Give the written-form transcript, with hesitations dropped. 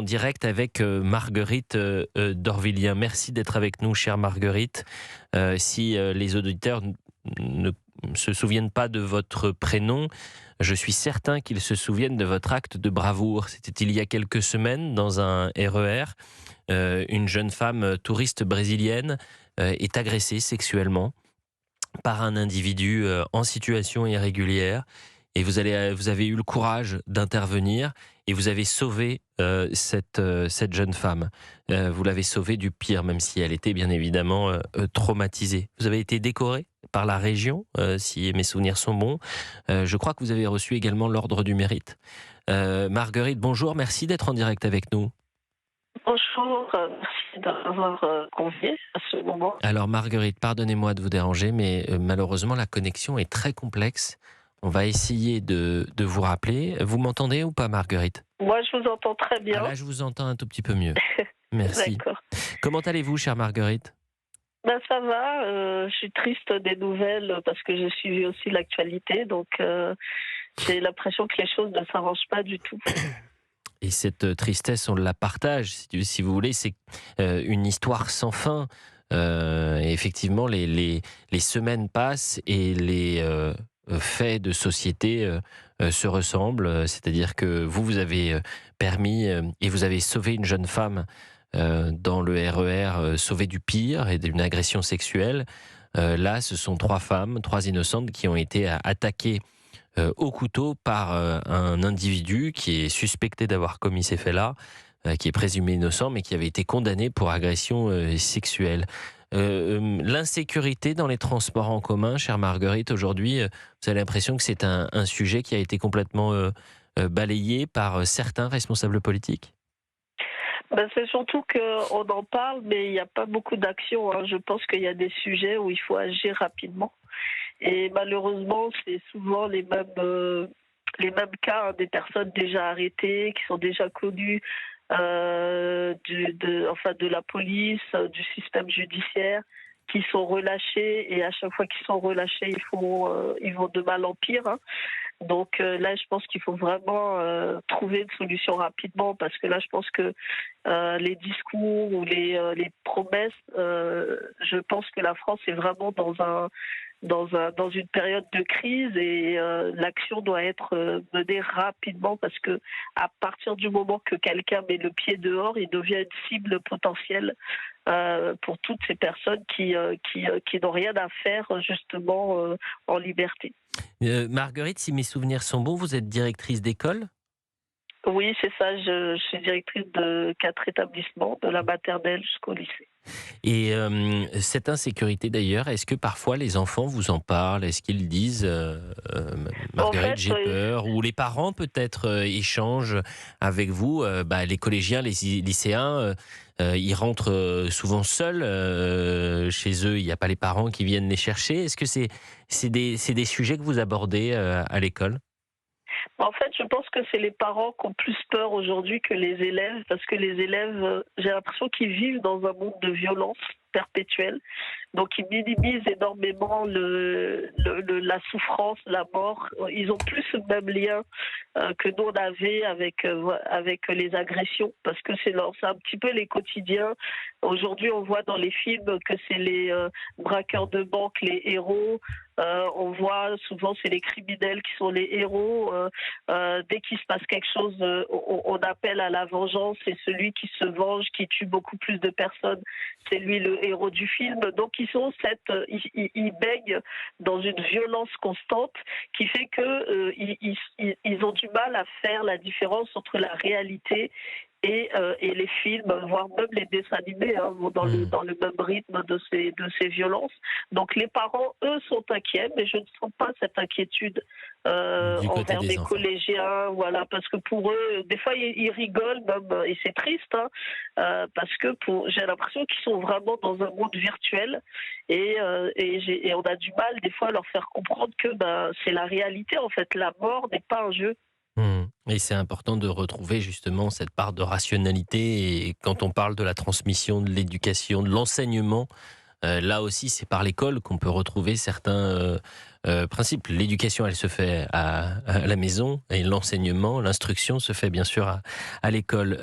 En direct avec Marguerite d'Orvilliens. Merci d'être avec nous, chère Marguerite. Si les auditeurs ne se souviennent pas de votre prénom, je suis certain qu'ils se souviennent de votre acte de bravoure. C'était il y a quelques semaines dans un RER. Une jeune femme touriste brésilienne est agressée sexuellement par un individu en situation irrégulière. Et vous avez eu le courage d'intervenir et vous avez sauvé cette jeune femme. Vous l'avez sauvée du pire, même si elle était bien évidemment traumatisée. Vous avez été décoré par la région, si mes souvenirs sont bons. Je crois que vous avez reçu également l'Ordre du Mérite. Marguerite, bonjour, merci d'être en direct avec nous. Bonjour, merci d'avoir convié à ce moment. Alors Marguerite, pardonnez-moi de vous déranger, mais malheureusement la connexion est très complexe. On va essayer de vous rappeler. Vous m'entendez ou pas, Marguerite? Moi, je vous entends très Ah bien. là, je vous entends un tout petit peu mieux. Merci. D'accord. Comment allez-vous, chère Marguerite? Ben, ça va, je suis triste des nouvelles parce que j'ai suivi aussi l'actualité, donc j'ai l'impression que les choses ne s'arrangent pas du tout. Et cette tristesse, on la partage, si vous voulez. C'est une histoire sans fin. Et effectivement, les semaines passent et les faits de société se ressemblent. C'est-à-dire que vous avez permis et vous avez sauvé une jeune femme dans le RER, sauvée du pire et d'une agression sexuelle. Là, ce sont trois femmes, trois innocentes qui ont été attaquées au couteau par un individu qui est suspecté d'avoir commis ces faits-là, qui est présumé innocent, mais qui avait été condamné pour agression sexuelle. L'insécurité dans les transports en commun, chère Marguerite, aujourd'hui, vous avez l'impression que c'est un sujet qui a été complètement balayé par certains responsables politiques? Ben, c'est surtout qu'on en parle, mais il n'y a pas beaucoup d'action, hein. Je pense qu'il y a des sujets où il faut agir rapidement. Et malheureusement, c'est souvent les mêmes cas, hein, des personnes déjà arrêtées, qui sont déjà connues de la police, du système judiciaire, qui sont relâchés. Et à chaque fois qu'ils sont relâchés, ils vont de mal en pire, hein. Donc là, je pense qu'il faut vraiment trouver une solution rapidement parce que là, je pense que les discours ou les promesses, je pense que la France est vraiment dans une période de crise et l'action doit être menée rapidement parce que à partir du moment que quelqu'un met le pied dehors, il devient une cible potentielle pour toutes ces personnes qui n'ont rien à faire justement en liberté. Marguerite, si mes souvenirs sont bons, vous êtes directrice d'école? Oui, c'est ça. Je suis directrice de 4 établissements, de la maternelle jusqu'au lycée. Et cette insécurité d'ailleurs, est-ce que parfois les enfants vous en parlent? Est-ce qu'ils disent En Marguerite, fait, j'ai peur? Ou les parents peut-être échangent avec vous? Les collégiens, les lycéens, ils rentrent souvent seuls chez eux. Il n'y a pas les parents qui viennent les chercher. Est-ce que c'est des sujets que vous abordez à l'école? en fait, je pense que c'est les parents qui ont plus peur aujourd'hui que les élèves, parce que les élèves, j'ai l'impression qu'ils vivent dans un monde de violence perpétuelle. Donc, ils minimisent énormément la souffrance, la mort. Ils ont plus ce même lien que nous on avait avec les agressions, parce que c'est un petit peu les quotidiens. Aujourd'hui, on voit dans les films que c'est les braqueurs de banque, les héros. On voit souvent c'est les criminels qui sont les héros. Dès qu'il se passe quelque chose, on appelle à la vengeance. C'est celui qui se venge, qui tue beaucoup plus de personnes. C'est lui le héros du film. Donc ils baignent dans une violence constante qui fait que ils ont du mal à faire la différence entre la réalité et les films, voire même les dessins animés, hein, vont dans le même rythme de ces violences. Donc les parents, eux, sont inquiets, mais je ne sens pas cette inquiétude Du côté envers des des enfants. collégiens, voilà, parce que pour eux, des fois ils rigolent même, et c'est triste, hein, parce que j'ai l'impression qu'ils sont vraiment dans un monde virtuel et on a du mal des fois à leur faire comprendre que c'est la réalité en fait, la mort n'est pas un jeu. Et c'est important de retrouver justement cette part de rationalité. Et quand on parle de la transmission, de l'éducation, de l'enseignement, là aussi, c'est par l'école qu'on peut retrouver certains principes. L'éducation, elle se fait à la maison et l'enseignement, l'instruction se fait bien sûr à l'école.